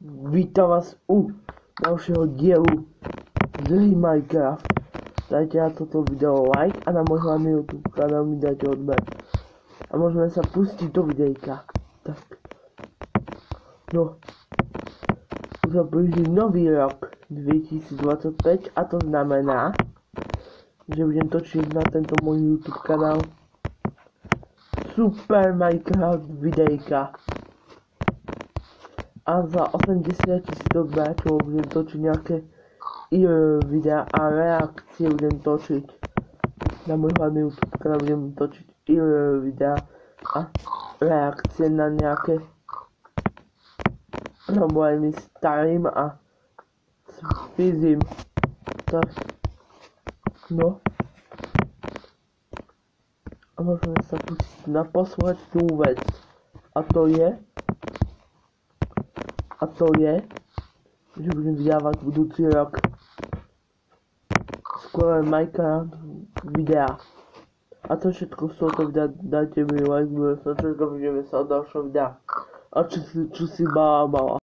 Vítam vás u dalšího dielu z hry Minecraft. Dajte na toto video like a na môj hlavný YouTube kanál mi dajte odber. A môžeme sa pustiť do videjka. Tak. No. Už sa blíži nový rok 2025 a to znamená, že budem točiť na tento môj YouTube kanál Super Minecraft videjka. A za 80 000 odberateľov budem točiť nejaké videá a reakcie budem točiť. Na môj hlavný YouTube kanál budem točiť videá a reakcie na nejaké problémy starým a spizím. Tak, no. A môžeme sa pustiť na poslednú vec. A to je, že budem vydávať budúci rok skvelé Minecraft videá. A to všetko z tohto videa, dajte mi like, budem sa čakať, vidíme sa v ďalšom videa. A čo si bábala.